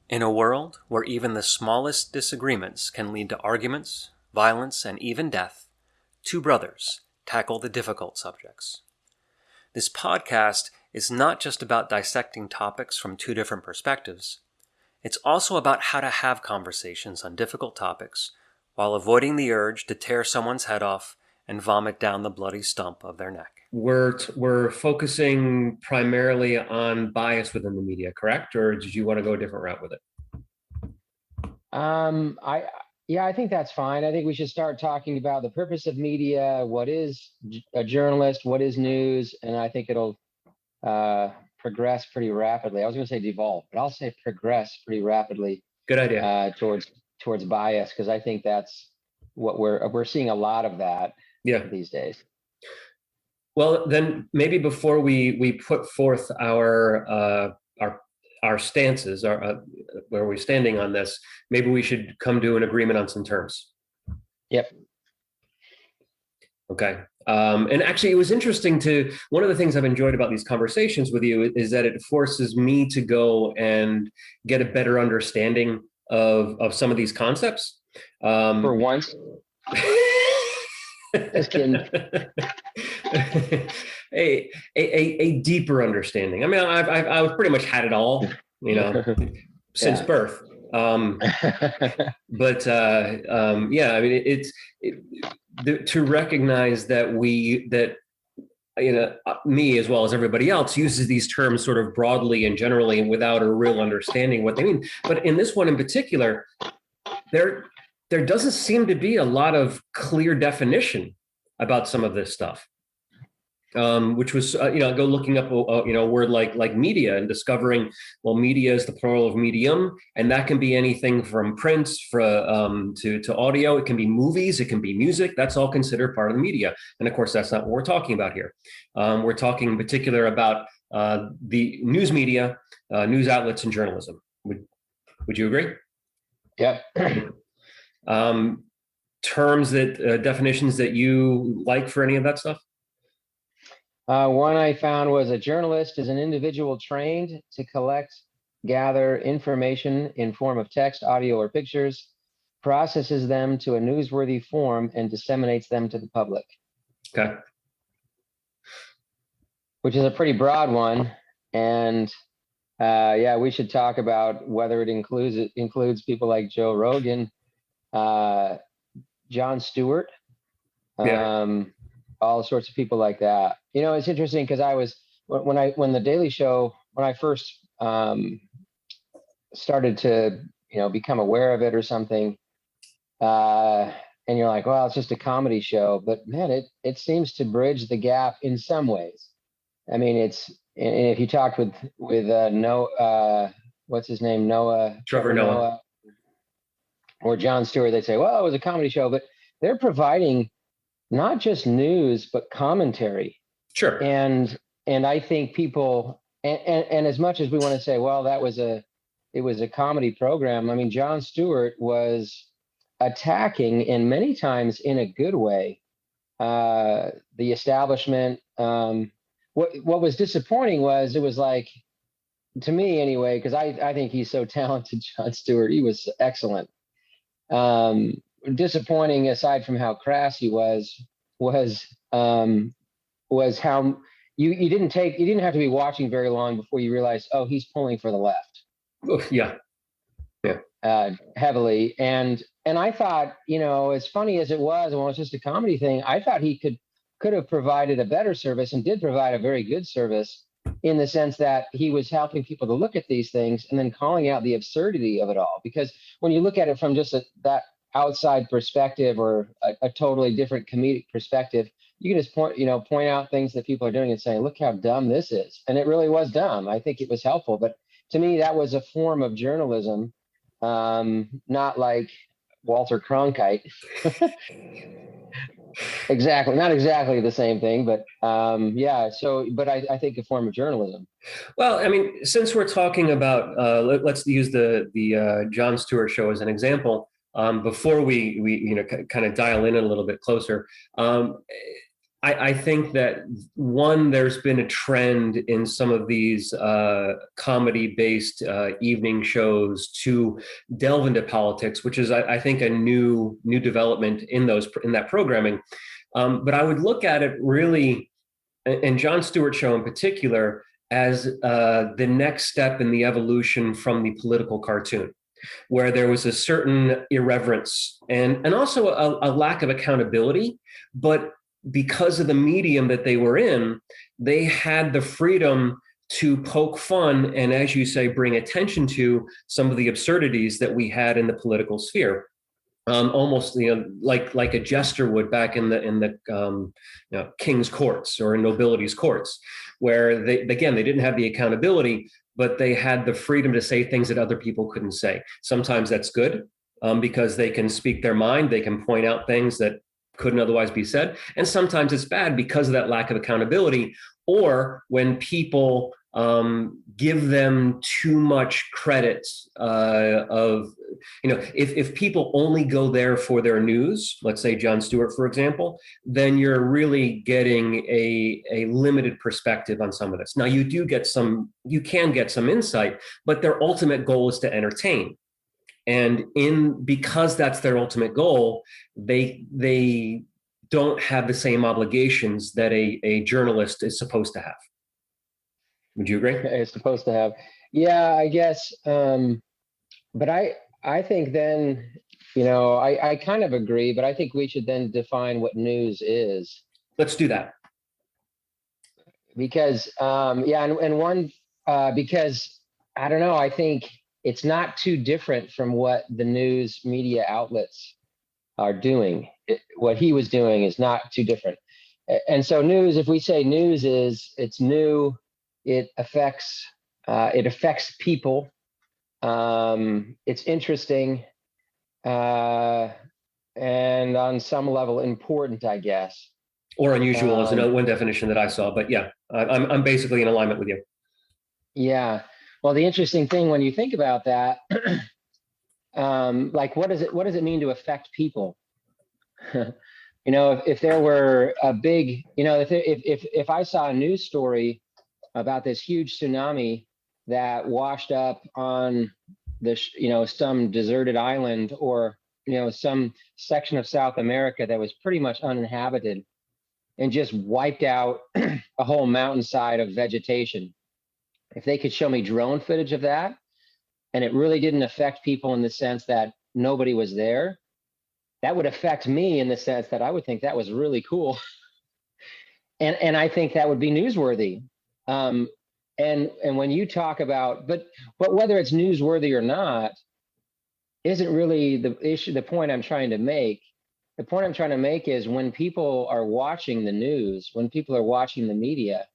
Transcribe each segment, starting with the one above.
In a world where even the smallest disagreements can lead to arguments, violence, and even death, two brothers tackle the difficult subjects. This podcast is not just about dissecting topics from two different perspectives. It's also about how to have conversations on difficult topics while avoiding the urge to tear someone's head off and vomit down the bloody stump of their neck. We're focusing primarily on bias within the media, correct? Or did you want to go a different route with it? I think that's fine. I think we should start talking about the purpose of media, what is a journalist, what is news, and I think it'll progress pretty rapidly. I was going to say devolve, but I'll say progress pretty rapidly. Good idea. Towards bias, because I think that's what we're seeing a lot of that these days. Well, then maybe before we put forth our stances, where we're standing on this, maybe we should come to an agreement on some terms. Yep. Okay. And actually, it was interesting one of the things I've enjoyed about these conversations with you is that it forces me to go and get a better understanding of some of these concepts. For once. Just kidding. a deeper understanding. I mean, I've pretty much had it all, since birth. But I mean, to recognize that me as well as everybody else uses these terms sort of broadly and generally and without a real understanding what they mean. But in this one in particular, there doesn't seem to be a lot of clear definition about some of this stuff, which was, go looking up, a word like media and discovering, well, media is the plural of medium, and that can be anything from print to audio. It can be movies, it can be music. That's all considered part of the media. And of course, that's not what we're talking about here. We're talking in particular about the news media, news outlets, and journalism. Would you agree? Yeah. Terms definitions that you like for any of that stuff? One I found was a journalist is an individual trained to collect, gather information in form of text, audio, or pictures, processes them to a newsworthy form, and disseminates them to the public. Okay. Which is a pretty broad one. And we should talk about whether it includes people like Joe Rogan, Jon Stewart, all sorts of people like that. It's interesting because when the Daily Show, when I first started to, become aware of it or something, and you're like, well, it's just a comedy show, but man, it seems to bridge the gap in some ways. I mean, and if you talked with what's his name? Trevor Noah. Or Jon Stewart, they'd say, well, it was a comedy show, but they're providing not just news, but commentary. Sure. And I think people, and as much as we want to say, well, it was a comedy program. I mean, Jon Stewart was attacking, and many times in a good way, the establishment. What was disappointing was it was like, to me anyway, because I think he's so talented, Jon Stewart, he was excellent. Disappointing, aside from how crass he was how you didn't have to be watching very long before you realized, oh, he's pulling for the left. Yeah. Heavily. And I thought, as funny as it was, well, it's just a comedy thing, I thought he could have provided a better service, and did provide a very good service, in the sense that he was helping people to look at these things and then calling out the absurdity of it all. Because when you look at it from just that outside perspective, or a totally different comedic perspective, you can just point out things that people are doing and saying, look how dumb this is. And it really was dumb. I think it was helpful. But to me, that was a form of journalism, not like Walter Cronkite. Exactly. Not exactly the same thing, but but I think a form of journalism. Well, I mean, since we're talking about, let's use the Jon Stewart show as an example, before we kind of dial in a little bit closer. I think that one, there's been a trend in some of these comedy-based evening shows to delve into politics, which is, I think, a new development in that programming. But I would look at it really, and Jon Stewart show in particular, as the next step in the evolution from the political cartoon, where there was a certain irreverence and also a lack of accountability, but because of the medium that they were in, they had the freedom to poke fun and, as you say, bring attention to some of the absurdities that we had in the political sphere. Almost, like a jester would back in the king's courts or in nobility's courts, where they didn't have the accountability, but they had the freedom to say things that other people couldn't say. Sometimes that's good, because they can speak their mind, they can point out things that couldn't otherwise be said. And sometimes it's bad because of that lack of accountability, or when people give them too much credit if people only go there for their news, let's say Jon Stewart, for example, then you're really getting a limited perspective on some of this. Now, you can get some insight, but their ultimate goal is to entertain. And because that's their ultimate goal, they don't have the same obligations that a journalist is supposed to have. Would you agree? It's supposed to have. Yeah, I guess. But I think then, I kind of agree, but I think we should then define what news is. Let's do that. Because, because I don't know, I think it's not too different from what the news media outlets are doing. What he was doing is not too different. And so news, if we say news it's new, it affects people. It's interesting, and on some level important, I guess. Or unusual is another one definition that I saw. But yeah, I'm basically in alignment with you. Yeah. Well, the interesting thing when you think about that, like what does it mean to affect people? If there were a big, if I saw a news story about this huge tsunami that washed up on some deserted island, or some section of South America that was pretty much uninhabited, and just wiped out a whole mountainside of vegetation. If they could show me drone footage of that, and it really didn't affect people in the sense that nobody was there, that would affect me in the sense that I would think that was really cool. and I think that would be newsworthy. And when you talk about, but whether it's newsworthy or not isn't really the issue. The point I'm trying to make is when people are watching the news, when people are watching the media,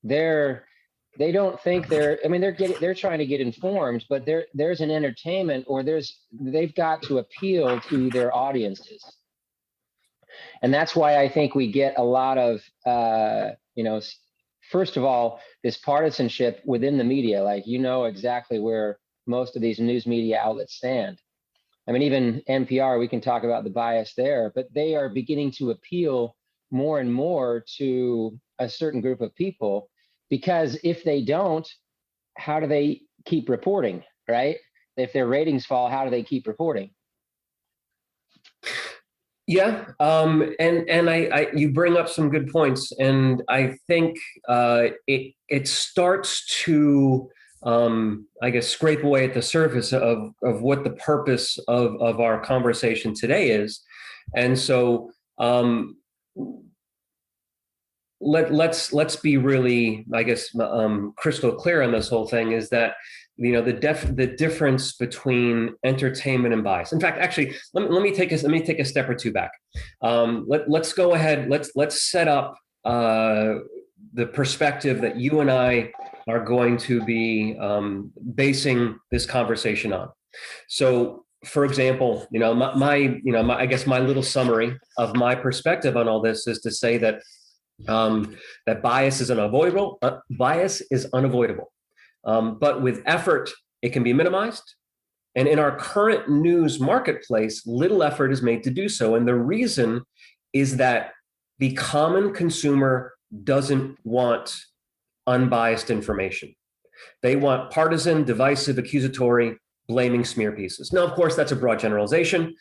they don't think they're trying to get informed, but there's an entertainment, or they've got to appeal to their audiences. And that's why I think we get a lot of, first of all, this partisanship within the media, like, exactly where most of these news media outlets stand. I mean, even NPR, we can talk about the bias there, but they are beginning to appeal more and more to a certain group of people, because if they don't, how do they keep reporting, right? If their ratings fall, how do they keep reporting? Yeah, and I you bring up some good points, and I think it starts to scrape away at the surface of what the purpose of our conversation today is, and so let's be really, crystal clear on this whole thing, is that the difference between entertainment and bias. In fact, actually, let me take a step or two back. Let's go ahead. Let's set up the perspective that you and I are going to be basing this conversation on. So, for example, my little summary of my perspective on all this is to say that that bias is unavoidable. But with effort, it can be minimized. And in our current news marketplace, little effort is made to do so. And the reason is that the common consumer doesn't want unbiased information. They want partisan, divisive, accusatory, blaming smear pieces. Now, of course, that's a broad generalization,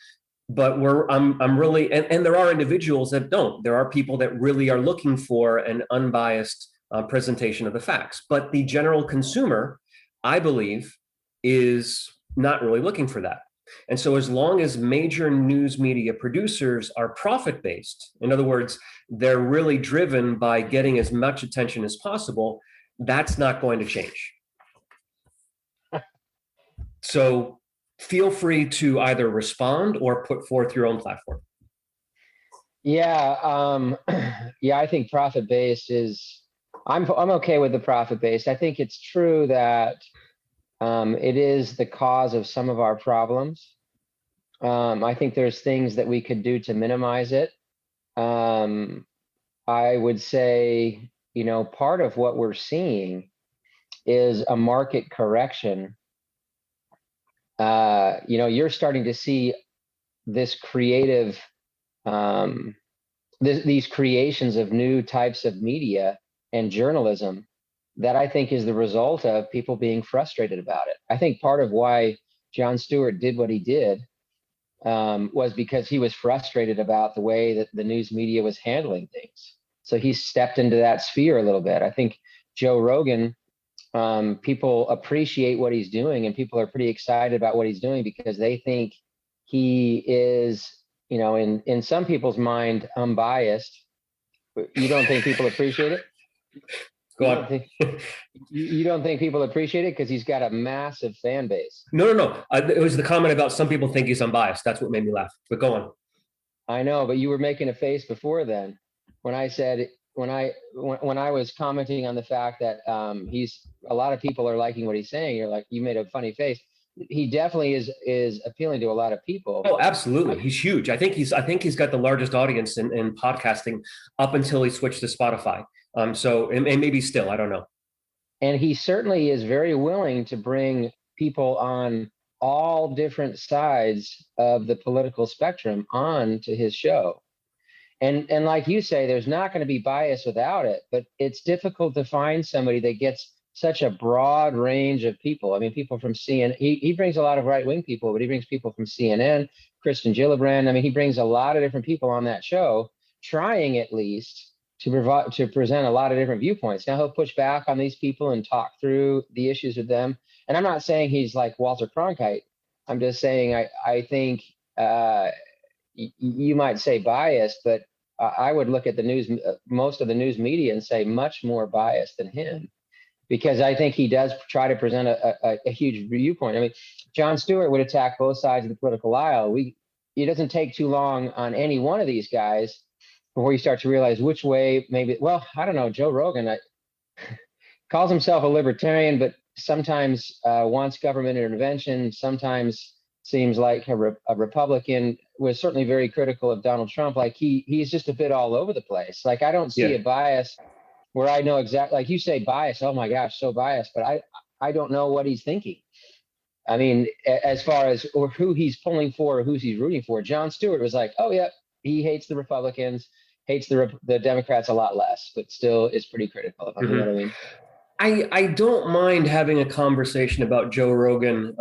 but I'm really, and there are individuals that don't. There are people that really are looking for an unbiased presentation of the facts. But the general consumer, I believe, is not really looking for that. And so as long as major news media producers are profit-based, in other words, they're really driven by getting as much attention as possible, that's not going to change. So feel free to either respond or put forth your own platform. Yeah, yeah, I think profit-based is, I'm okay with the profit-based. I think it's true that it is the cause of some of our problems. I think there's things that we could do to minimize it. I would say, part of what we're seeing is a market correction. You're starting to see this creative, these creations of new types of media and journalism that I think is the result of people being frustrated about it. I think part of why Jon Stewart did what he did was because he was frustrated about the way that the news media was handling things. So he stepped into that sphere a little bit. I think Joe Rogan, people appreciate what he's doing, and people are pretty excited about what he's doing because they think he is, in some people's mind, unbiased. You don't think people appreciate it? Go on. You don't think people appreciate it because he's got a massive fan base? No. It was the comment about some people think he's unbiased. That's what made me laugh. But go on. I know, but you were making a face before then when I said when I was commenting on the fact that a lot of people are liking what he's saying. You're like, you made a funny face. He definitely is appealing to a lot of people. Oh, absolutely. He's huge. I think he's got the largest audience in podcasting up until he switched to Spotify. So, and maybe still, I don't know. And he certainly is very willing to bring people on all different sides of the political spectrum on to his show. And like you say, there's not going to be bias without it, but it's difficult to find somebody that gets such a broad range of people. I mean, people from CNN, he brings a lot of right-wing people, but he brings people from CNN, Kristen Gillibrand. I mean, he brings a lot of different people on that show, trying at least to present a lot of different viewpoints. Now he'll push back on these people and talk through the issues with them. And I'm not saying he's like Walter Cronkite. I'm just saying I think you might say biased, but I would look at the news, most of the news media, and say much more biased than him, because I think he does try to present a huge viewpoint. I mean, Jon Stewart would attack both sides of the political aisle. It doesn't take too long on any one of these guys before you start to realize which way maybe, well, I don't know, Joe Rogan calls himself a libertarian, but sometimes wants government intervention, sometimes seems like a Republican, was certainly very critical of Donald Trump. Like he's just a bit all over the place. Like I don't see a bias where I know exactly, like you say bias, oh my gosh, so biased, but I don't know what he's thinking. I mean, as far as or who he's pulling for or who he's rooting for. Jon Stewart was like, oh yeah, he hates the Republicans, hates the Democrats a lot less, but still is pretty critical of them. You know what I mean? I don't mind having a conversation about Joe Rogan.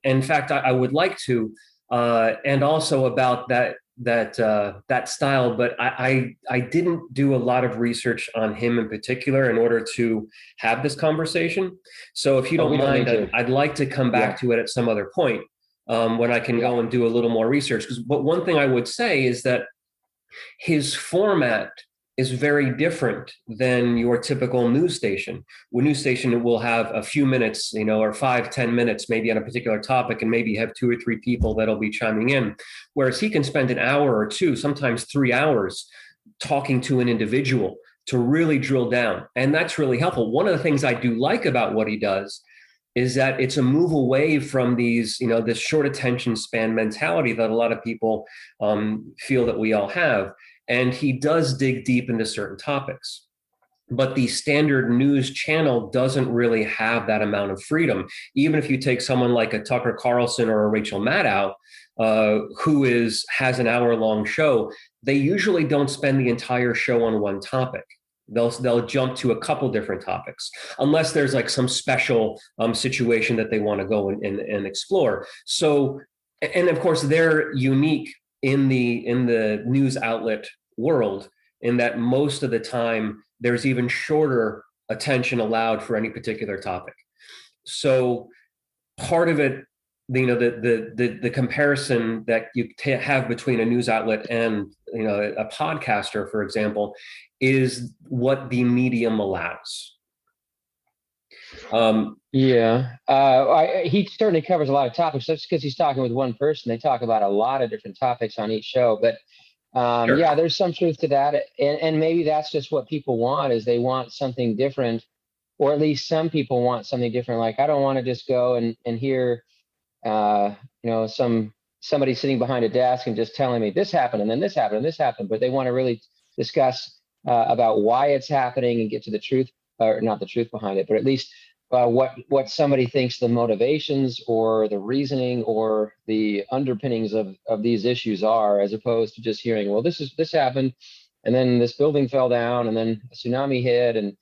In fact, I would like to, and also about that style. But I didn't do a lot of research on him in particular in order to have this conversation. So if you don't mind, I'd like to come back to it at some other point when I can go and do a little more research. But one thing I would say is that his format is very different than your typical news station. A news station will have a few minutes, or 5-10 minutes, maybe on a particular topic, and maybe have 2 or 3 people that'll be chiming in. Whereas he can spend an hour or 2, sometimes 3 hours talking to an individual to really drill down. And that's really helpful. One of the things I do like about what he does is that it's a move away from these, this short attention span mentality that a lot of people feel that we all have. And he does dig deep into certain topics. but the standard news channel doesn't really have that amount of freedom. Even if you take someone like a Tucker Carlson or a Rachel Maddow, who has an hour-long show, they usually don't spend the entire show on one topic. They'll jump to a couple different topics, unless there's like some special situation that they want to go and explore. So, and of course, they're unique in the news outlet world in that most of the time there's even shorter attention allowed for any particular topic. So part of it, the comparison that you have between a news outlet and a podcaster, for example, is what the medium allows. He certainly covers a lot of topics. That's because he's talking with one person. They talk about a lot of different topics on each show, but sure. Yeah, there's some truth to that, and maybe that's just what people want, is they want something different, or at least some people want something different. Like, I don't want to just go and hear somebody sitting behind a desk and just telling me this happened and then this happened and this happened, but they want to really discuss about why it's happening and get to the truth, or not the truth behind it, but at least what somebody thinks the motivations or the reasoning or the underpinnings of these issues are, as opposed to just hearing, well, this happened, and then this building fell down, and then a tsunami hit, and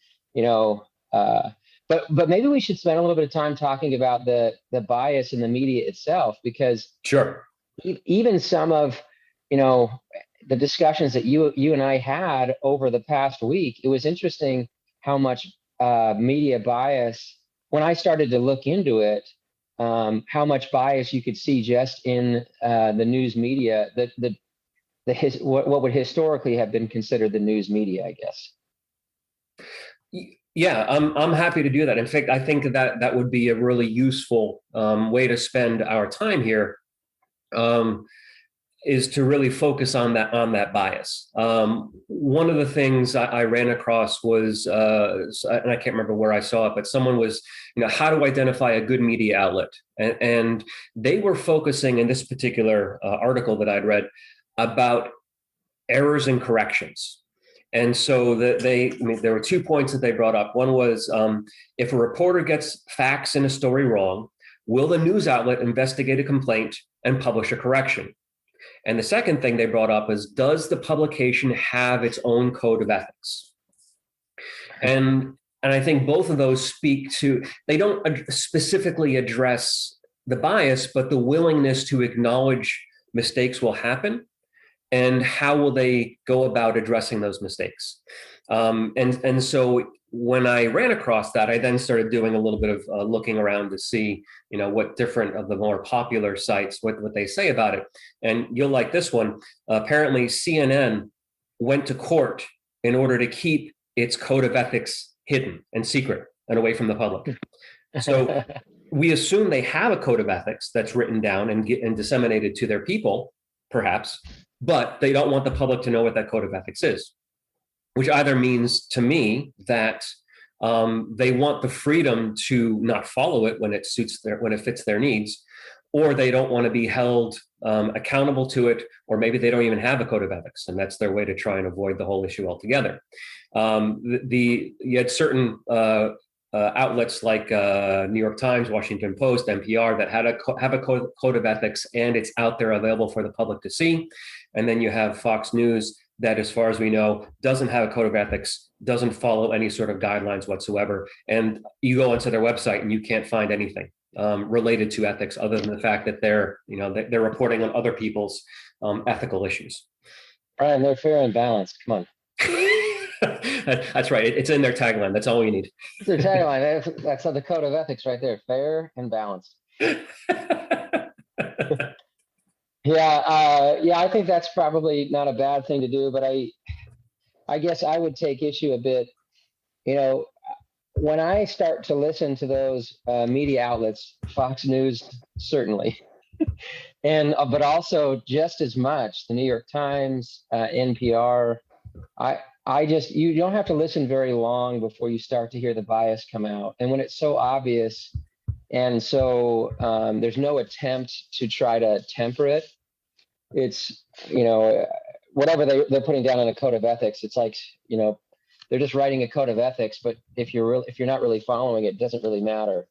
but maybe we should spend a little bit of time talking about the bias in the media itself, because sure, even some of the discussions that you and I had over the past week, it was interesting how much media bias, when I started to look into it, how much bias you could see just in the news media, what would historically have been considered the news media, I guess. Yeah, I'm happy to do that. In fact, I think that would be a really useful way to spend our time here. Is to really focus on that bias. One of the things I ran across was, and I can't remember where I saw it, but someone was, how to identify a good media outlet, and they were focusing in this particular article that I'd read about errors and corrections. And so there were 2 points that they brought up. One was, if a reporter gets facts in a story wrong, will the news outlet investigate a complaint and publish a correction? And the second thing they brought up is, does the publication have its own code of ethics? And I think both of those speak to, they don't specifically address the bias, but the willingness to acknowledge mistakes will happen, and how will they go about addressing those mistakes. And so when I ran across that, I then started doing a little bit of looking around to see, what different of the more popular sites, what they say about it. And you'll like this one. Apparently, CNN went to court in order to keep its code of ethics hidden and secret and away from the public. So we assume they have a code of ethics that's written down and disseminated to their people, perhaps, but they don't want the public to know what that code of ethics is, which either means to me that they want the freedom to not follow it when it fits their needs, or they don't want to be held accountable to it, or maybe they don't even have a code of ethics, and that's their way to try and avoid the whole issue altogether. You had certain outlets like New York Times, Washington Post, NPR that have a code of ethics, and it's out there available for the public to see. And then you have Fox News that, as far as we know, doesn't have a code of ethics, doesn't follow any sort of guidelines whatsoever. And you go onto their website and you can't find anything related to ethics, other than the fact that they're reporting on other people's ethical issues. Brian, they're fair and balanced. Come on. That's right. It's in their tagline. That's all you need. It's their tagline. That's the code of ethics right there. Fair and balanced. Yeah, I think that's probably not a bad thing to do, but I guess I would take issue a bit. When I start to listen to those media outlets, Fox News certainly, but also just as much the New York Times, NPR. You don't have to listen very long before you start to hear the bias come out, and when it's so obvious. And so there's no attempt to try to temper it. It's, whatever they're putting down in a code of ethics, it's like, they're just writing a code of ethics, but if you're not really following it, it doesn't really matter.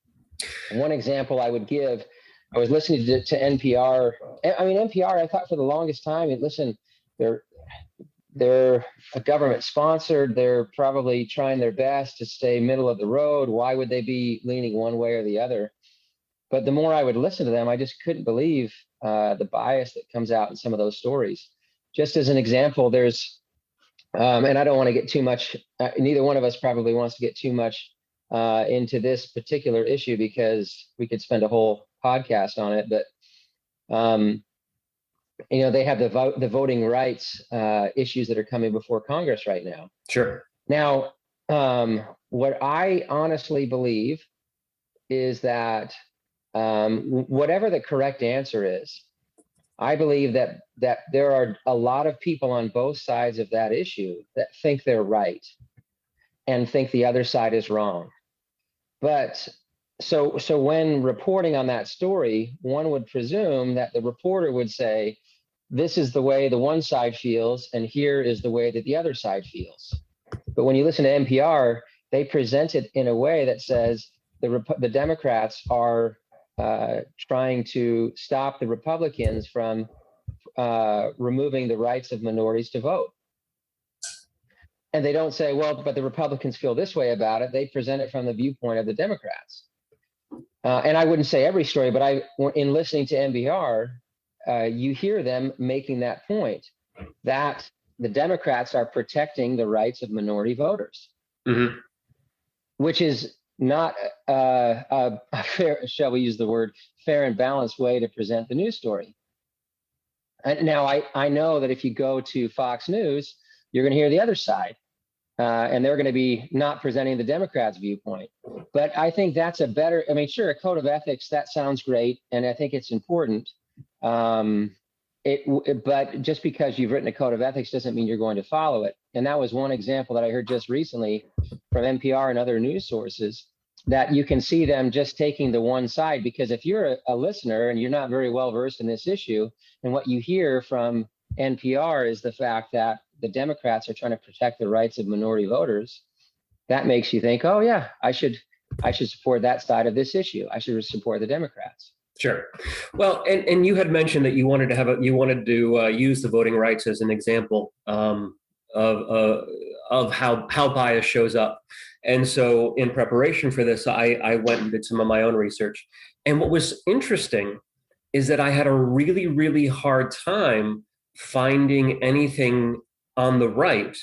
One example I would give, I was listening to NPR. I mean, NPR, I thought for the longest time, listen, they're a government sponsored. They're probably trying their best to stay middle of the road. Why would they be leaning one way or the other? But the more I would listen to them, I just couldn't believe the bias that comes out in some of those stories. Just as an example, there's, and I don't want to get too much, neither one of us probably wants to get too much into this particular issue because we could spend a whole podcast on it. But, they have the voting rights issues that are coming before Congress right now. Sure. Now, what I honestly believe is that whatever the correct answer is, I believe that there are a lot of people on both sides of that issue that think they're right and think the other side is wrong. But so when reporting on that story, one would presume that the reporter would say, this is the way the one side feels, and here is the way that the other side feels. But when you listen to NPR, they present it in a way that says the Democrats are trying to stop the Republicans from removing the rights of minorities to vote. And they don't say, well, but the Republicans feel this way about it. They present it from the viewpoint of the Democrats. And I wouldn't say every story, but in listening to NPR, you hear them making that point, that the Democrats are protecting the rights of minority voters, mm-hmm. which is not a fair, shall we use the word, fair and balanced way to present the news story. And now I know that if you go to Fox News, you're going to hear the other side, and they're going to be not presenting the Democrats' viewpoint. But I think that's a better, I mean, sure, a code of ethics, that sounds great, and I think it's important. But just because you've written a code of ethics doesn't mean you're going to follow it. And that was one example that I heard just recently from NPR and other news sources, that you can see them just taking the one side, because if you're a listener and you're not very well versed in this issue, and what you hear from NPR is the fact that the Democrats are trying to protect the rights of minority voters, that makes you think, oh yeah, I should support that side of this issue. I should support the Democrats. Sure. Well, and you had mentioned that you wanted to use the voting rights as an example of how bias shows up. And so in preparation for this, I went and did some of my own research. And what was interesting is that I had a really, really hard time finding anything on the right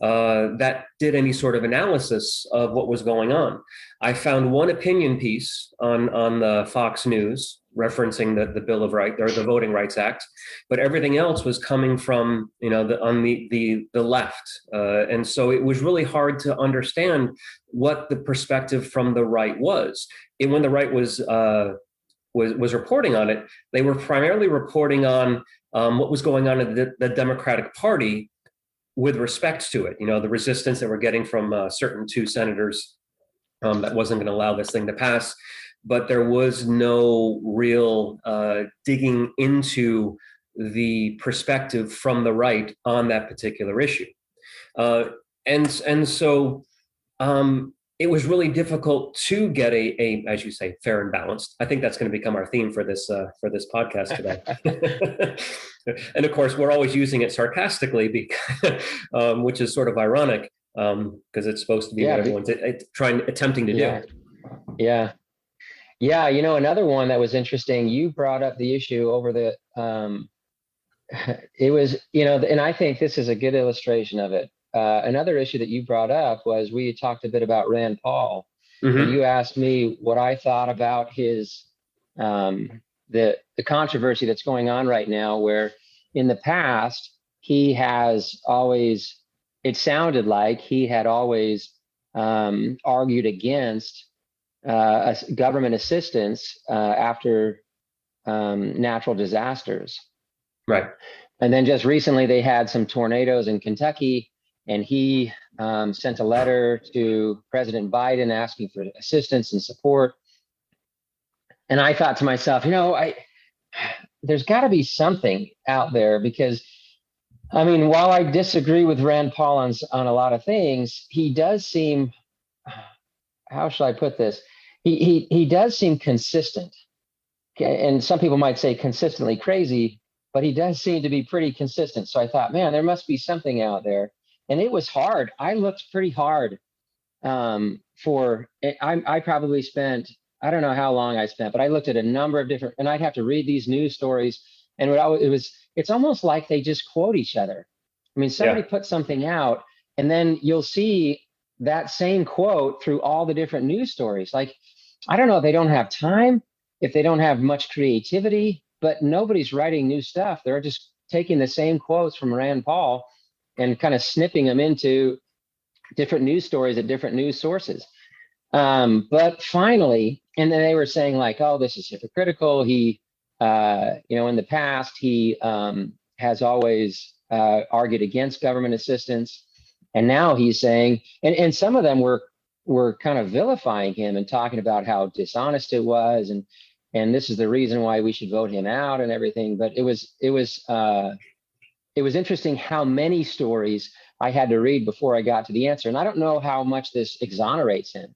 that did any sort of analysis of what was going on. I found one opinion piece on the Fox News referencing the Bill of Rights or the Voting Rights Act, but everything else was coming from the left, and so it was really hard to understand what the perspective from the right was. And when the right was reporting on it, they were primarily reporting on what was going on in the Democratic Party with respect to it, the resistance that we're getting from certain two senators that wasn't going to allow this thing to pass. But there was no real digging into the perspective from the right on that particular issue. And so it was really difficult to get a, as you say, fair and balanced. I think that's going to become our theme for this podcast today. And of course, we're always using it sarcastically, because, which is sort of ironic, because it's supposed to be what everyone's attempting to do. Yeah. Another one that was interesting, you brought up the issue over the, it was, and I think this is a good illustration of it. Another issue that you brought up was, we talked a bit about Rand Paul, mm-hmm. and you asked me what I thought about his, the controversy that's going on right now, where in the past, he has always, it sounded like he had always argued against government assistance after natural disasters. Right. And then just recently they had some tornadoes in Kentucky, and he sent a letter to President Biden asking for assistance and support. And I thought to myself, there's got to be something out there, because I mean, while I disagree with Rand Paul on a lot of things, he does seem, how shall I put this? He does seem consistent. Okay, and some people might say consistently crazy, but he does seem to be pretty consistent. So I thought, man, there must be something out there. And it was hard. I looked pretty hard I probably spent, I don't know how long I spent, but I looked at a number of different, and I'd have to read these news stories. And it's almost like they just quote each other. I mean, somebody put something out, and then you'll see that same quote through all the different news stories. Like, I don't know if they don't have time, if they don't have much creativity, but nobody's writing new stuff. They're just taking the same quotes from Rand Paul and kind of snipping them into different news stories at different news sources. But finally, and then they were saying like, oh, this is hypocritical. He, in the past, he has always argued against government assistance. And now he's saying, and some of them were kind of vilifying him and talking about how dishonest it was. And this is the reason why we should vote him out and everything. But it was interesting how many stories I had to read before I got to the answer. And I don't know how much this exonerates him,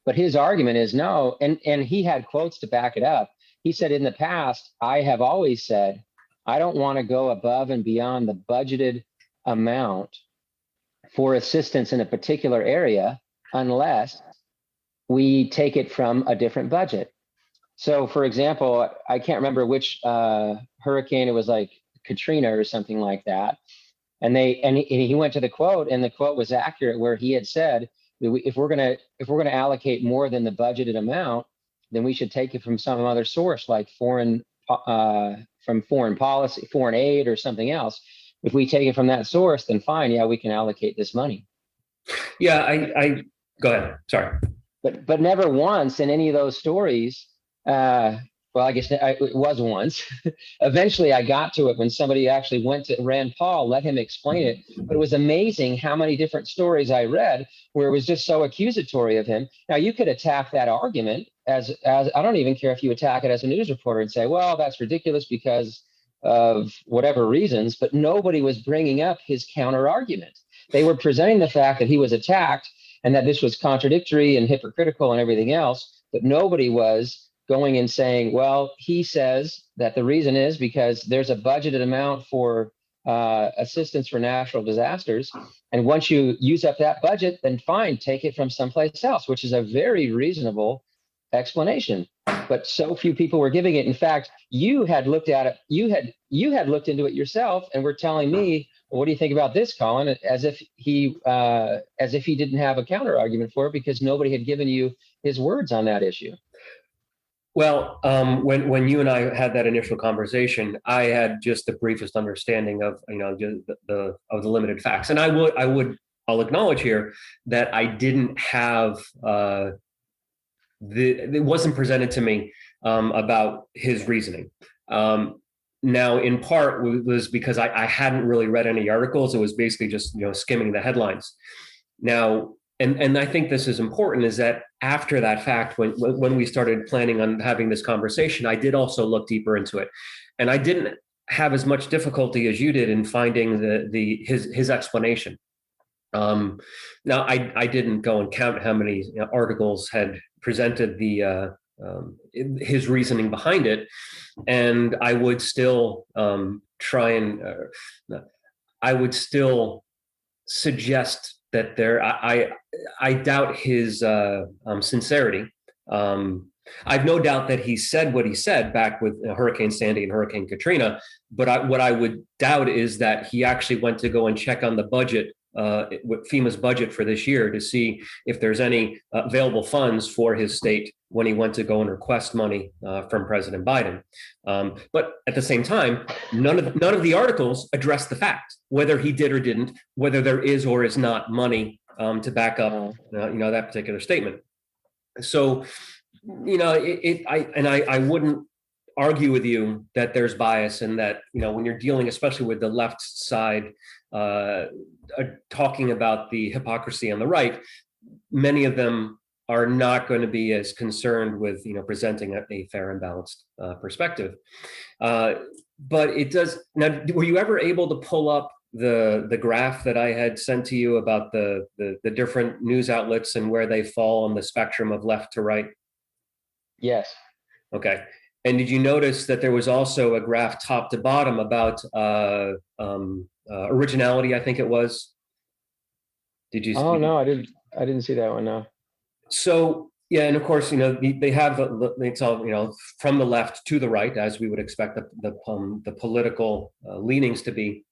but his argument is no. And he had quotes to back it up. He said, in the past, I have always said, I don't want to go above and beyond the budgeted amount for assistance in a particular area unless we take it from a different budget. So, for example, I can't remember which hurricane, it was like Katrina or something like that. And he went to the quote, and the quote was accurate, where he had said, if we're gonna allocate more than the budgeted amount, then we should take it from some other source, like foreign policy, foreign aid, or something else. If we take it from that source, then fine, yeah, we can allocate this money. Yeah, I go ahead. Sorry. But never once in any of those stories, well, I guess it was once. Eventually, I got to it when somebody actually went to Rand Paul, let him explain it. But it was amazing how many different stories I read where it was just so accusatory of him. Now, you could attack that argument as I don't even care if you attack it as a news reporter and say, well, that's ridiculous because of whatever reasons, but nobody was bringing up his counter argument. They were presenting the fact that he was attacked and that this was contradictory and hypocritical and everything else, but nobody was going and saying, well, he says that the reason is because there's a budgeted amount for assistance for natural disasters. And once you use up that budget, then fine, take it from someplace else, which is a very reasonable explanation. But so few people were giving it. In fact, you had looked at it, you had looked into it yourself and were telling me, well, what do you think about this, Colin? As if he didn't have a counter argument for it because nobody had given you his words on that issue. Well, when you and I had that initial conversation, I had just the briefest understanding of the limited facts, and I'll acknowledge here that I didn't have it wasn't presented to me about his reasoning. Now, in part, was because I hadn't really read any articles. It was basically just skimming the headlines. Now. And I think this is important, is that after that fact, when we started planning on having this conversation, I did also look deeper into it. And I didn't have as much difficulty as you did in finding his explanation. Now, I didn't go and count how many articles had presented his reasoning behind it. And I would still I would still suggest that I doubt his sincerity. I've no doubt that he said what he said back with Hurricane Sandy and Hurricane Katrina, but what I would doubt is that he actually went to go and check on the budget, FEMA's budget for this year, to see if there's any available funds for his state when he went to go and request money from President Biden. But at the same time, none of the articles address the fact whether he did or didn't, whether there is or is not money to back up that particular statement. So I wouldn't argue with you that there's bias, and that when you're dealing, especially with the left side, talking about the hypocrisy on the right, many of them are not going to be as concerned with presenting a fair and balanced perspective. But it does. Now, were you ever able to pull up the graph that I had sent to you about the different news outlets and where they fall on the spectrum of left to right? Yes. Okay. And did you notice that there was also a graph top to bottom about originality? I think it was. Did you? Oh no, I didn't see that one. No. So yeah, and of course, they have it's all from the left to the right, as we would expect the political leanings to be.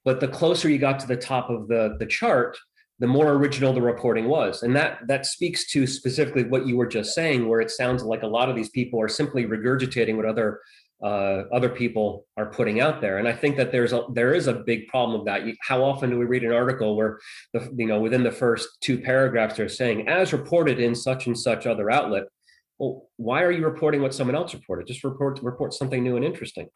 But the closer you got to the top of the chart, the more original the reporting was, and that speaks to specifically what you were just saying, where it sounds like a lot of these people are simply regurgitating what other people are putting out there. And I think that there is a big problem of that. How often do we read an article where within the first two paragraphs they're saying, as reported in such and such other outlet? Well, why are you reporting what someone else reported? Just report something new and interesting.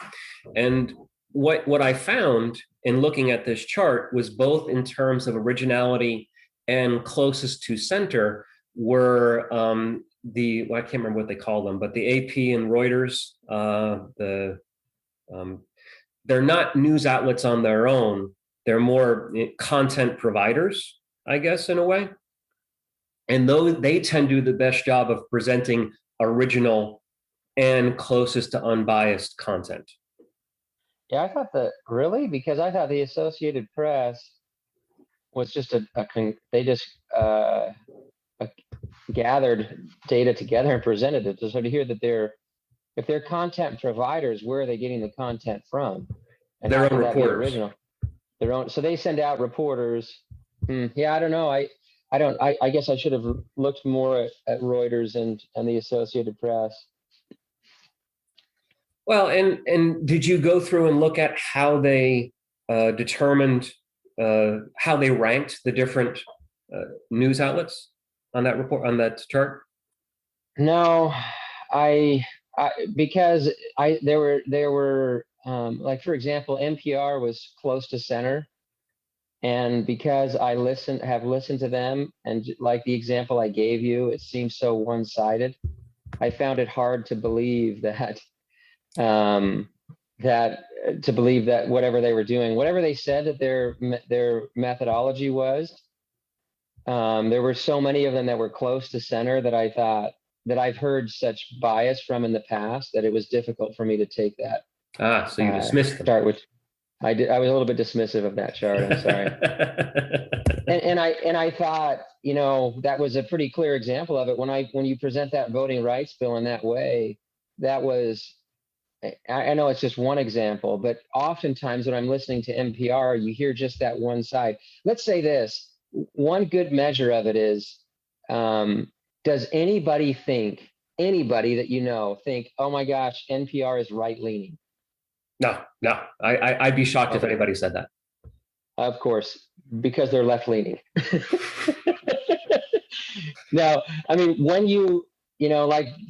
And what I found in looking at this chart was, both in terms of originality and closest to center, were I can't remember what they call them, but the AP and Reuters, they're not news outlets on their own. They're more content providers, I guess, in a way. And they tend to do the best job of presenting original and closest to unbiased content. Yeah, I thought because I thought the Associated Press was just they just gathered data together and presented it. So to hear that if they're content providers, where are they getting the content from? And their own reporters. Original? Their own. So they send out reporters. Yeah, I don't know. I guess I should have looked more at Reuters and the Associated Press. Well, and did you go through and look at how they determined how they ranked the different news outlets on that report, on that chart? No, because there were like, for example, NPR was close to center, and because I have listened to them, and like the example I gave you, it seems so one-sided. I found it hard to believe that whatever they were doing, whatever they said that their methodology was, there were so many of them that were close to center that I thought that I've heard such bias from in the past that it was difficult for me to take that. So you dismissed them. Start with, I did. I was a little bit dismissive of that chart. I'm sorry. and I thought, that was a pretty clear example of it. When you present that voting rights bill in that way, that was, I know it's just one example, but oftentimes when I'm listening to NPR, you hear just that one side. Let's say this. One good measure of it is, does anybody that think, oh my gosh, NPR is right-leaning? No. I'd be shocked if anybody said that. Of course, because they're left-leaning. Now, I mean, when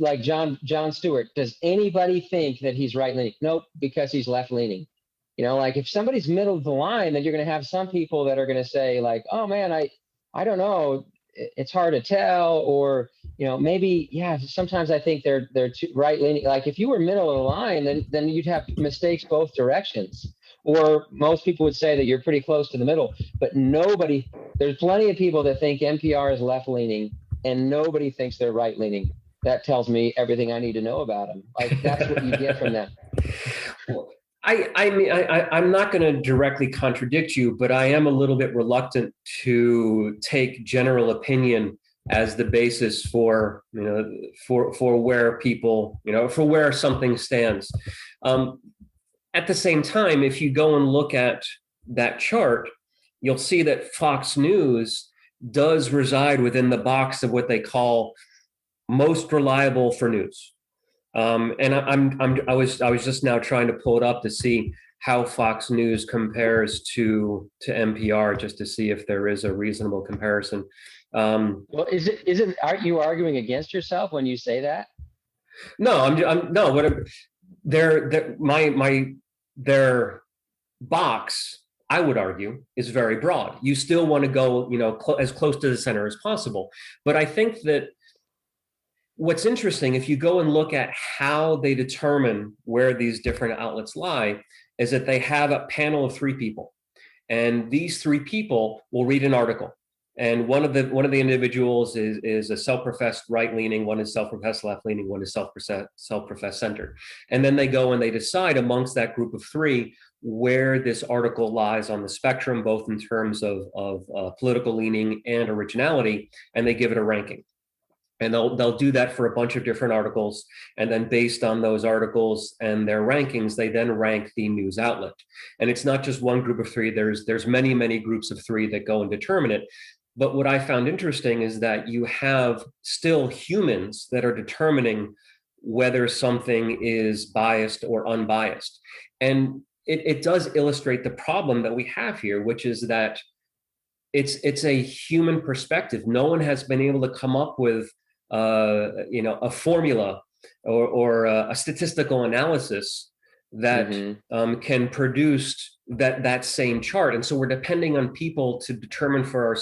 like Jon Stewart, does anybody think that he's right-leaning? Nope, because he's left-leaning. Like if somebody's middle of the line, then you're going to have some people that are going to say like, oh man, I don't know, it's hard to tell, or maybe, yeah, sometimes I think they're too right-leaning. Like if you were middle of the line, then you'd have mistakes both directions. Or most people would say that you're pretty close to the middle, but there's plenty of people that think NPR is left-leaning and nobody thinks they're right-leaning. That tells me everything I need to know about them. Like that's what you get from them. Well, I mean, I'm not going to directly contradict you, but I am a little bit reluctant to take general opinion as the basis for where people, for where something stands. At the same time, if you go and look at that chart, you'll see that Fox News does reside within the box of what they call most reliable for news. And I was just now trying to pull it up to see how Fox News compares to NPR, just to see if there is a reasonable comparison. Well, aren't you arguing against yourself when you say that? No, their box I would argue, is very broad. You still want to go, as close to the center as possible. But I think that what's interesting, if you go and look at how they determine where these different outlets lie, is that they have a panel of three people. And these three people will read an article. And one of the individuals is a self-professed right-leaning, one is self-professed left-leaning, one is self-professed centered. And then they go and they decide amongst that group of three where this article lies on the spectrum, both in terms of political leaning and originality, and they give it a ranking. And they'll do that for a bunch of different articles. And then based on those articles and their rankings, they then rank the news outlet. And it's not just one group of three, there's many, many groups of three that go and determine it. But what I found interesting is that you have still humans that are determining whether something is biased or unbiased. And it does illustrate the problem that we have here, which is that it's a human perspective. No one has been able to come up with a formula or a statistical analysis that can produce that same chart. And so we're depending on people to determine for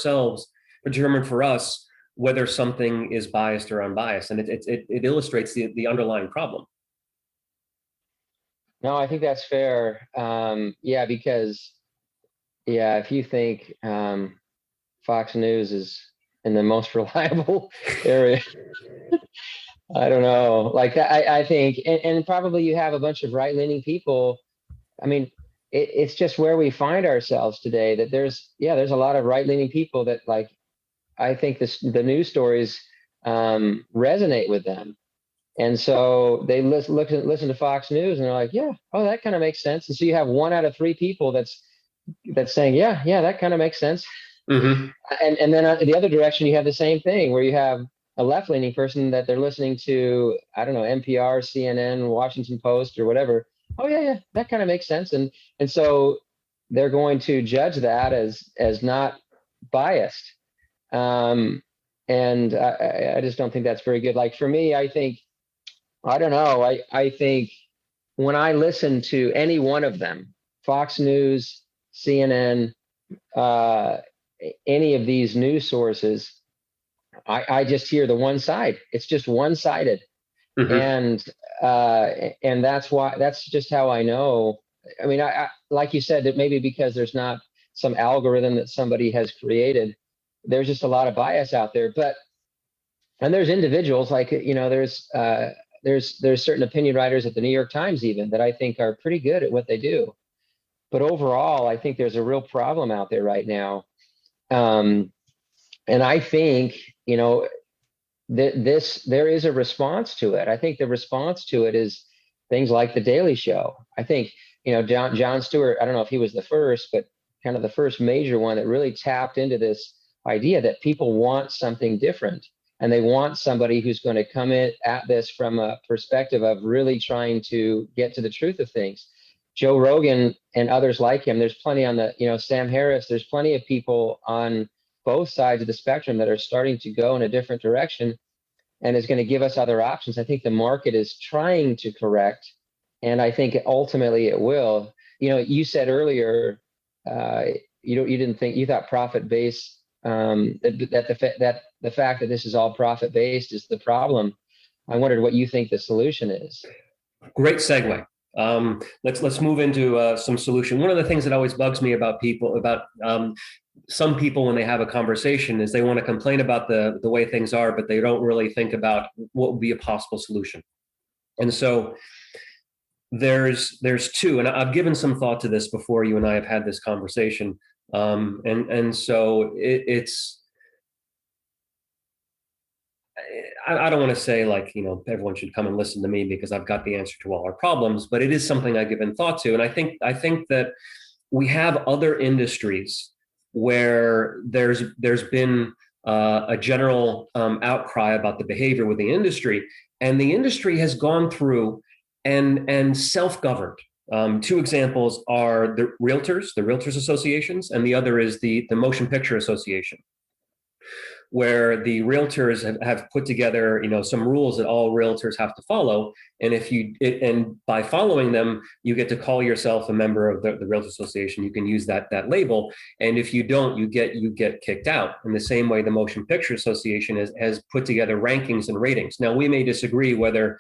us whether something is biased or unbiased. And it illustrates the underlying problem. No, I think that's fair. Because if you think Fox News is in the most reliable area, I don't know. Like that, I think, and probably you have a bunch of right-leaning people. I mean, it's just where we find ourselves today. That there's a lot of right-leaning people that, like, I think the news stories resonate with them. And so they listen to Fox News and they're like, that kind of makes sense. And so you have 1 out of 3 people that's saying, that kind of makes sense. Mm-hmm. And then the other direction, you have the same thing where you have a left-leaning person that they're listening to, I don't know, NPR, CNN, Washington Post, or whatever. Oh that kind of makes sense. And so they're going to judge that as not biased. And I just don't think that's very good. Like for me, I think, I don't know. I think when I listen to any one of them, Fox News, CNN, any of these news sources, I just hear the one side. It's just one-sided. Mm-hmm. And that's just how I know. I mean, I like you said, that maybe because there's not some algorithm that somebody has created, there's just a lot of bias out there. And there's individuals like, there's certain opinion writers at the New York Times even that I think are pretty good at what they do. But overall, I think there's a real problem out there right now. And I think, there is a response to it. I think the response to it is things like The Daily Show. I think, Jon Stewart, I don't know if he was the first, but kind of the first major one that really tapped into this idea that people want something different. And they want somebody who's going to come in at this from a perspective of really trying to get to the truth of things. Joe Rogan and others like him, there's plenty on Sam Harris, there's plenty of people on both sides of the spectrum that are starting to go in a different direction and is going to give us other options. I think the market is trying to correct, and I think ultimately it will. You said earlier, you thought profit-based, that the fact that this is all profit-based is the problem. I wondered what you think the solution is. Great segue. Let's move into some solution. One of the things that always bugs me about some people when they have a conversation is they want to complain about the way things are, but they don't really think about what would be a possible solution. And so there's two, and I've given some thought to this before you and I have had this conversation. And so it's, I don't want to say like, everyone should come and listen to me because I've got the answer to all our problems, but it is something I've given thought to. And I think that we have other industries where there's been a general outcry about the behavior with the industry, and the industry has gone through and self-governed. Two examples are the realtors associations, and the other is the Motion Picture Association. where the realtors have put together, some rules that all realtors have to follow. And and by following them, you get to call yourself a member of the Realtor Association. You can use that label. And if you don't, you get kicked out. In the same way, the Motion Picture Association has put together rankings and ratings. Now, we may disagree whether,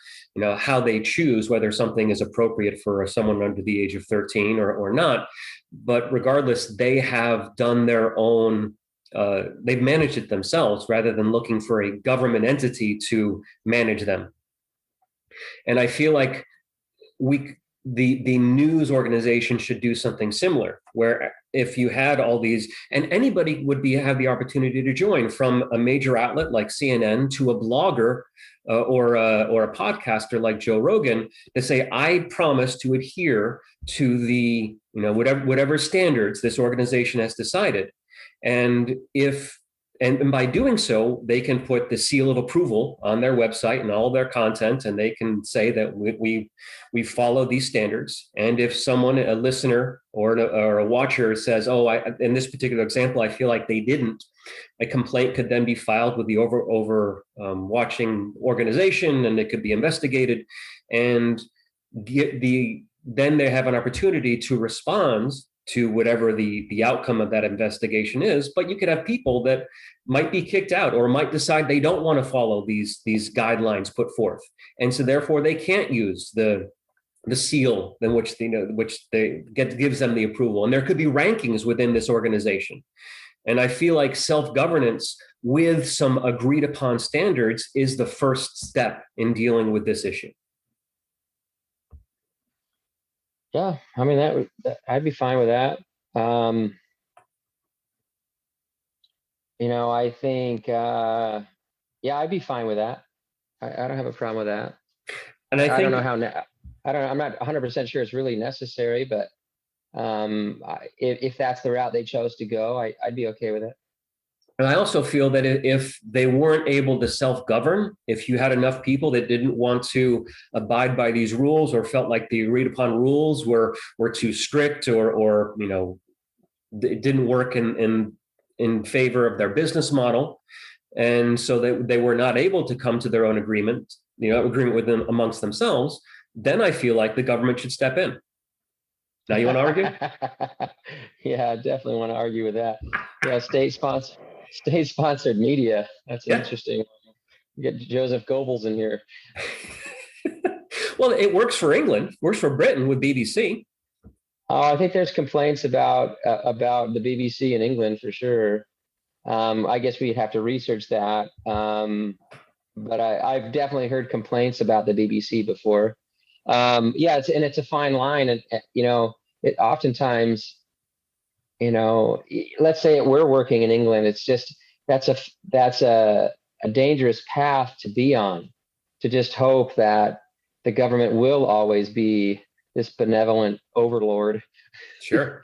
how they choose whether something is appropriate for someone under the age of 13 or not. But regardless, they have done their own. They've managed it themselves rather than looking for a government entity to manage them. And I feel like the news organization should do something similar, where if you had all these, and anybody would have the opportunity to join, from a major outlet like CNN to a blogger or a podcaster like Joe Rogan, to say, I promise to adhere to the whatever standards this organization has decided. And by doing so, they can put the seal of approval on their website and all their content, and they can say that we follow these standards. And if someone, a listener or a watcher, says, "Oh, in this particular example, I feel like they didn't," a complaint could then be filed with the watching organization, and it could be investigated, and then they have an opportunity to respond to whatever the outcome of that investigation is. But you could have people that might be kicked out or might decide they don't want to follow these guidelines put forth, and so therefore they can't use the seal in which gives them the approval. And there could be rankings within this organization. And I feel like self-governance with some agreed upon standards is the first step in dealing with this issue. Yeah, I mean, I'd be fine with that. I think, I'd be fine with that. I don't have a problem with that. And I don't know how. I'm not 100% sure it's really necessary, but if that's the route they chose to go, I'd be okay with it. And I also feel that if they weren't able to self-govern, if you had enough people that didn't want to abide by these rules or felt like the agreed upon rules were too strict or it didn't work in favor of their business model, and so they were not able to come to their own agreement with them amongst themselves, then I feel like the government should step in. Now, you want to argue? Yeah, I definitely want to argue with that. Yeah, state-sponsored media. That's interesting. You get Joseph Goebbels in here. Well, it works for England, works for Britain with BBC. I think there's complaints about the BBC in England for sure. I guess we'd have to research that. But I've definitely heard complaints about the BBC before. It's a fine line, and it oftentimes, let's say we're working in England. It's just that's a dangerous path to be on, to just hope that the government will always be this benevolent overlord. Sure.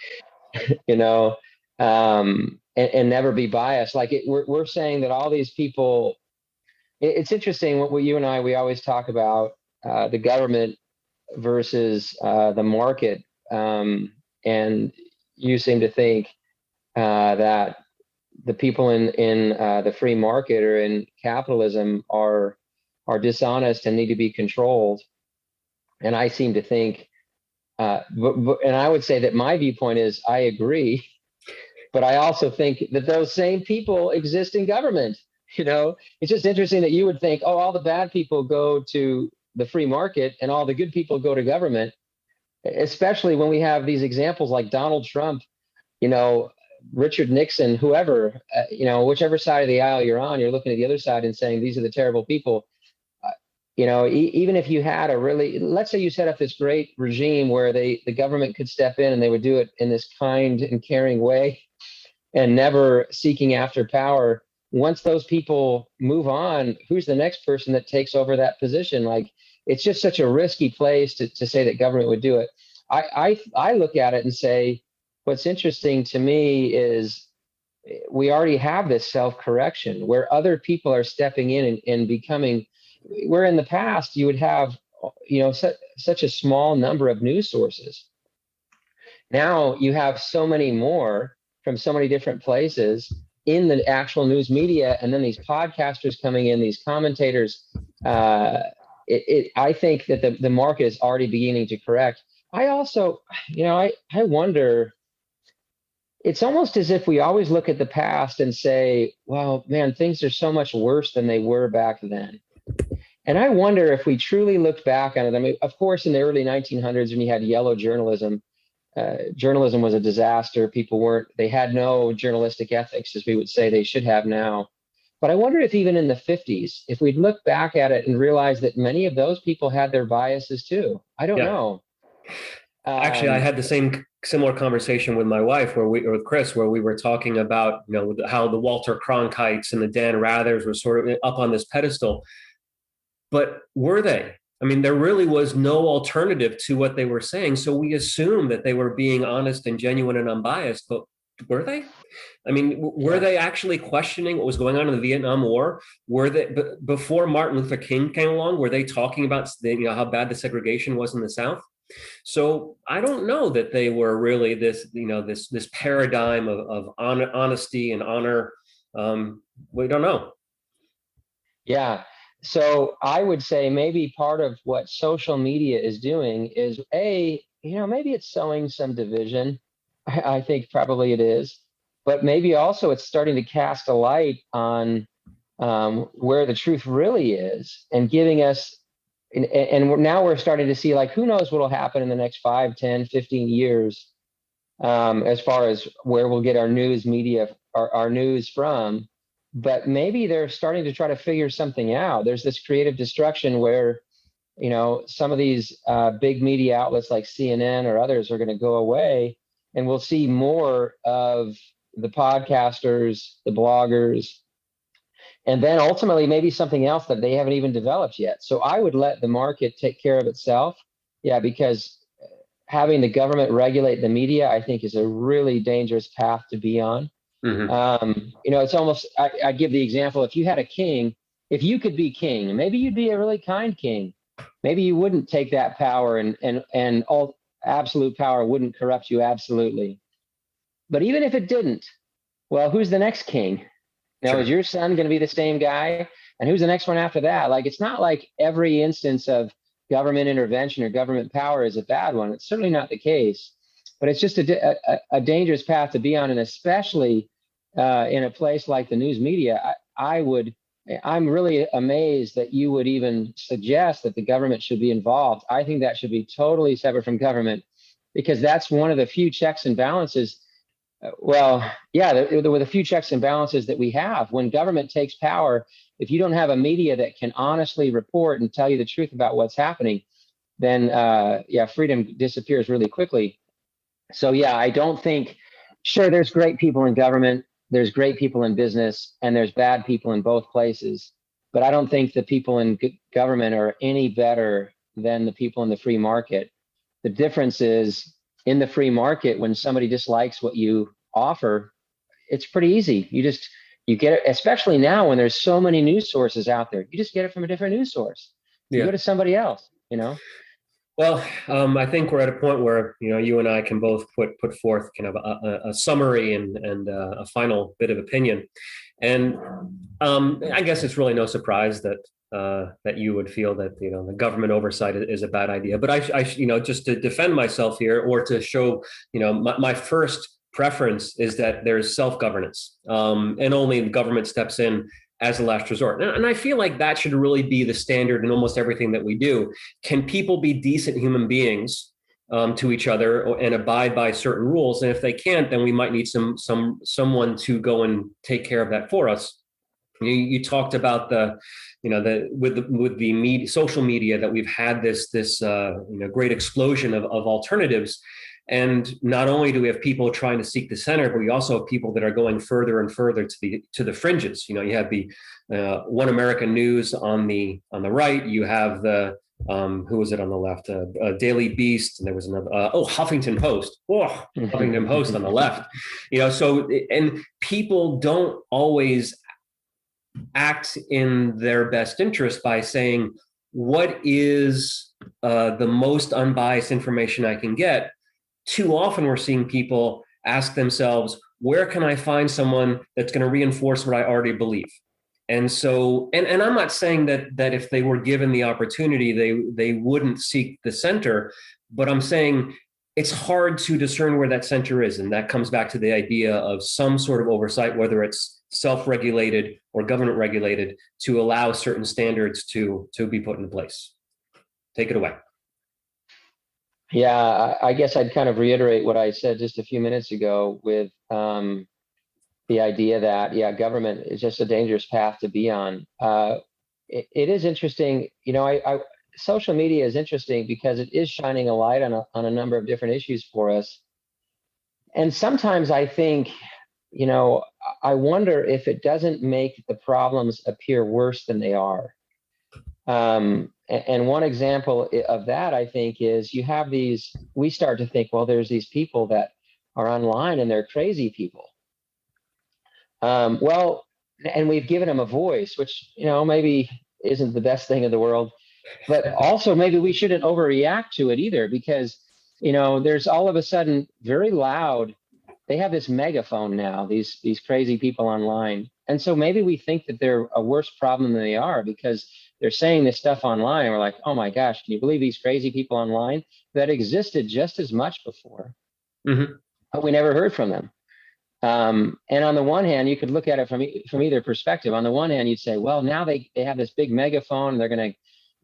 And never be biased. Like we're saying that all these people. It's interesting what you and we always talk about the government versus the market, and you seem to think that the people in the free market or in capitalism are dishonest and need to be controlled. And I seem to think, and I would say that my viewpoint is I agree, but I also think that those same people exist in government. It's just interesting that you would think, oh, all the bad people go to the free market and all the good people go to government, especially when we have these examples like Donald Trump, Richard Nixon, whoever, whichever side of the aisle you're on, you're looking at the other side and saying, these are the terrible people. Even if you had let's say you set up this great regime where the government could step in and they would do it in this kind and caring way and never seeking after power. Once those people move on, who's the next person that takes over that position? Like, it's just such a risky place to say that government would do it. I look at it and say, what's interesting to me is we already have this self-correction where other people are stepping in and becoming, where in the past you would have, such a small number of news sources. Now you have so many more from so many different places. in the actual news media, and then these podcasters coming in, these commentators. I think that the market is already beginning to correct. I also, I wonder. It's almost as if we always look at the past and say, well, man, things are so much worse than they were back then. And I wonder if we truly looked back on it. I mean, of course, in the early 1900s, when you had yellow journalism, journalism was a disaster. They had no journalistic ethics, as we would say they should have now. But I wonder if even in the 50s, if we'd look back at it and realize that many of those people had their biases too. I don't know. Actually, I had the similar conversation with my wife, with Chris, where we were talking about, how the Walter Cronkites and the Dan Rathers were sort of up on this pedestal. But were they? I mean, there really was no alternative to what they were saying. So we assumed that they were being honest and genuine and unbiased. But were they? I mean, were they actually questioning what was going on in the Vietnam War? Were they, before Martin Luther King came along, were they talking about how bad the segregation was in the South? So I don't know that they were really this paradigm of honesty and honor. We don't know. Yeah. So I would say maybe part of what social media is doing is maybe it's sowing some division. I think probably it is, but maybe also it's starting to cast a light on where the truth really is, and giving us, and now we're starting to see, like, who knows what will happen in the next 5, 10, 15 years as far as where we'll get our news media, our news from. But maybe they're starting to try to figure something out. There's this creative destruction where, some of these big media outlets like CNN or others are going to go away, and we'll see more of the podcasters, the bloggers, and then ultimately maybe something else that they haven't even developed yet. So I would let the market take care of itself. Yeah, because having the government regulate the media, I think, is a really dangerous path to be on. Mm-hmm. It's almost, I give the example, if you had a king, if you could be king, maybe you'd be a really kind king. Maybe you wouldn't take that power, and all absolute power wouldn't corrupt you absolutely. But even if it didn't, well, who's the next king? Now, Is your son going to be the same guy? And who's the next one after that? Like, it's not like every instance of government intervention or government power is a bad one. It's certainly not the case, but it's just a dangerous path to be on. And especially in a place like the news media, I'm really amazed that you would even suggest that the government should be involved. I think that should be totally separate from government, because that's one of the few checks and balances. There were the few checks and balances that we have. When government takes power, if you don't have a media that can honestly report and tell you the truth about what's happening, then freedom disappears really quickly. So I don't think, sure, there's great people in government, there's great people in business, and there's bad people in both places. But I don't think the people in government are any better than the people in the free market. The difference is, in the free market, when somebody dislikes what you offer, it's pretty easy. You get it, especially now when there's so many news sources out there. You just get it from a different news source. You go to somebody else, Well, I think we're at a point where, you and I can both put forth kind of a summary and a final bit of opinion. And I guess it's really no surprise that you would feel that, the government oversight is a bad idea. But I just to defend myself here, or to show, my first preference is that there's self-governance, and only the government steps in as a last resort. And I feel like that should really be the standard in almost everything that we do. Can people be decent human beings to each other and abide by certain rules? And if they can't, then we might need someone to go and take care of that for us. You talked about with the media, social media, that we've had this great explosion of alternatives. And not only do we have people trying to seek the center, but we also have people that are going further and further to the fringes. You have the One American News on the right. You have the who was it on the left? Daily Beast, and there was another. Huffington Post. Huffington Post on the left. So, and people don't always act in their best interest by saying, what is the most unbiased information I can get? Too often we're seeing people ask themselves, where can I find someone that's going to reinforce what I already believe? And so, and I'm not saying that if they were given the opportunity, they wouldn't seek the center, but I'm saying it's hard to discern where that center is. And that comes back to the idea of some sort of oversight, whether it's self-regulated or government regulated, to allow certain standards to be put into place. Take it away. Yeah, I guess I'd kind of reiterate what I said just a few minutes ago with the idea that, yeah, government is just a dangerous path to be on. It is interesting, social media is interesting because it is shining a light on a number of different issues for us. And sometimes I think, I wonder if it doesn't make the problems appear worse than they are. And one example of that, I think, is you have we start to think, well, there's these people that are online and they're crazy people. And we've given them a voice, which, maybe isn't the best thing in the world, but also maybe we shouldn't overreact to it either, because, there's all of a sudden very loud. They have this megaphone now, these crazy people online. And so maybe we think that they're a worse problem than they are because they're saying this stuff online. And we're like, oh my gosh, can you believe these crazy people online that existed just as much before? Mm-hmm. But we never heard from them. And on the one hand, you could look at it from either perspective. On the one hand, you'd say, well, now they have this big megaphone and they're going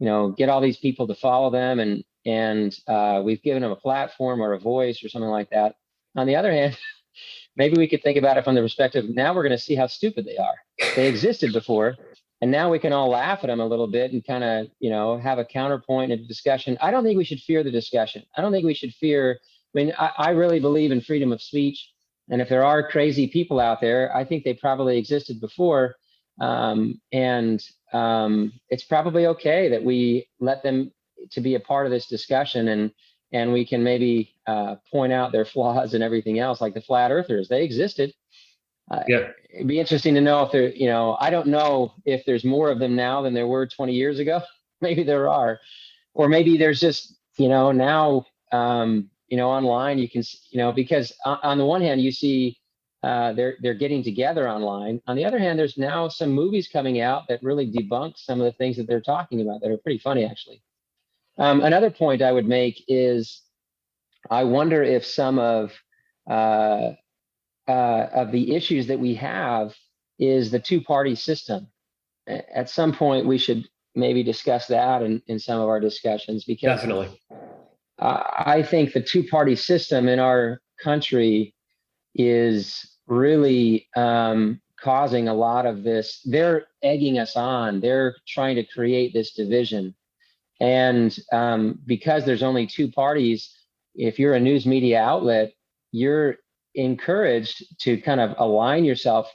to, get all these people to follow them. And we've given them a platform or a voice or something like that. On the other hand, maybe we could think about it from the perspective, now we're going to see how stupid they are. They existed before, and now we can all laugh at them a little bit and kind of, have a counterpoint in a discussion. I don't think we should fear the discussion. I don't think we should fear, I really believe in freedom of speech. And if there are crazy people out there, I think they probably existed before. It's probably okay that we let them to be a part of this discussion, and we can maybe point out their flaws and everything else, like the flat earthers. They existed. Yeah. It'd be interesting to know if there, I don't know if there's more of them now than there were 20 years ago. Maybe there are, or maybe there's just, now, online you can, because on the one hand you see they're getting together online. On the other hand, there's now some movies coming out that really debunk some of the things that they're talking about that are pretty funny, actually. Another point I would make is I wonder if some of the issues that we have is the two-party system. At some point, we should maybe discuss that in some of our discussions, because Definitely. I think the two-party system in our country is really causing a lot of this. They're egging us on. They're trying to create this division. And because there's only two parties, if you're a news media outlet, you're encouraged to kind of align yourself,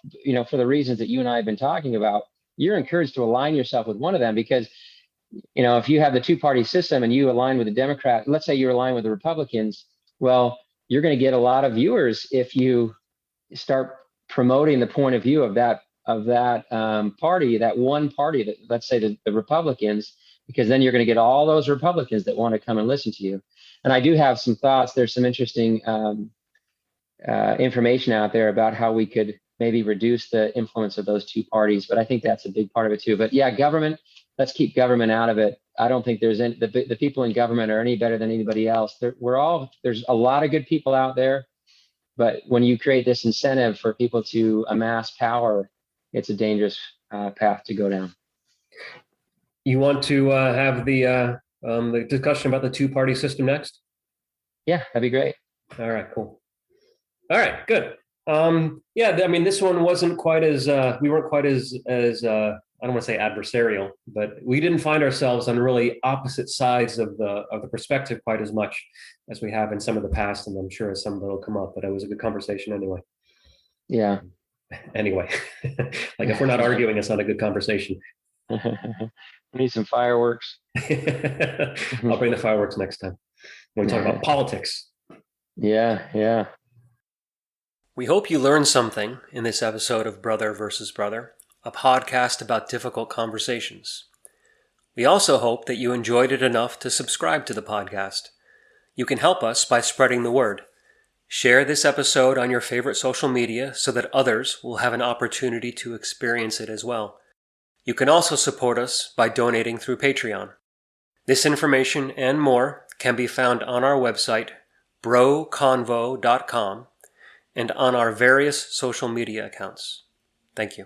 for the reasons that you and I have been talking about. You're encouraged to align yourself with one of them, because, if you have the two-party system and you align with the Democrat, let's say you're aligned with the Republicans, well, you're going to get a lot of viewers if you start promoting the point of view of that party, that one party, that, let's say the Republicans, because then you're going to get all those Republicans that want to come and listen to you. And I do have some thoughts. There's some interesting information out there about how we could maybe reduce the influence of those two parties. But I think that's a big part of it too. But yeah, government, let's keep government out of it. I don't think there's any, the people in government are any better than anybody else. There's a lot of good people out there, but when you create this incentive for people to amass power, it's a dangerous path to go down. You want to have the discussion about the two-party system next? Yeah, that'd be great. All right, cool. All right, good. This one wasn't quite as we weren't quite as I don't want to say adversarial, but we didn't find ourselves on really opposite sides of the perspective quite as much as we have in some of the past, and I'm sure some of it will come up. But it was a good conversation anyway. Yeah. Anyway, like if we're not arguing, it's not a good conversation. We need some fireworks. I'll bring the fireworks next time when we talk about politics. Yeah. We hope you learned something in this episode of Brother versus Brother, a podcast about difficult conversations. We also hope that you enjoyed it enough to subscribe to the podcast. You can help us by spreading the word. Share this episode on your favorite social media so that others will have an opportunity to experience it as well. You can also support us by donating through Patreon. This information and more can be found on our website, broconvo.com, and on our various social media accounts. Thank you.